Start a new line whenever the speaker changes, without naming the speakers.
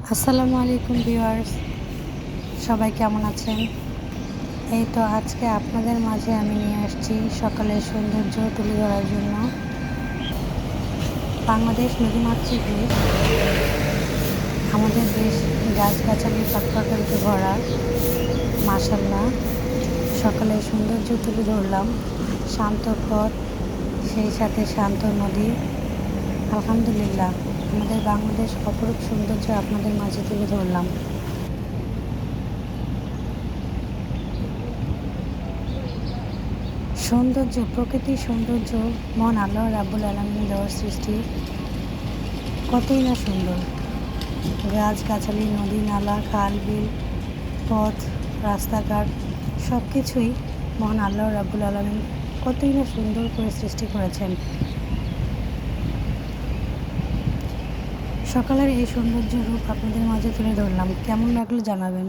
আসসালামু আলাইকুম ভিউয়ার্স, সবাই কেমন আছেন? এই তো আজকে আপনাদের মাঝে আমি নিয়ে আসছি সকালের সৌন্দর্য তুলে ধরার জন্য। বাংলাদেশ নদীমাতৃক দেশ। আমাদের দেশ গাছগাছালি পাখপাখালিতে ভরা। মাশাআল্লাহ, সকালের সৌন্দর্য তুলে ধরলাম। শান্ত পথ, সেই সাথে শান্ত নদী। আলহামদুলিল্লাহ, আমাদের বাংলাদেশ অপরূপ সৌন্দর্য আপনাদের মাঝে তুলে ধরলাম। সৌন্দর্য, প্রকৃতির সৌন্দর্য মহান আল্লাহ রাব্বুল আলামিন দেওয়ার সৃষ্টি, কতই না সুন্দর। গাছগাছালি, নদী নালা, খাল বিল, পথ, রাস্তাঘাট সব কিছুই মহান আল্লাহ রাব্বুল আলামিন কতই না সুন্দর করে সৃষ্টি করেছেন। সকালের এই সৌন্দর্য রূপ আপনাদের মাঝে তুলে ধরলাম। কেমন লাগলো জানাবেন।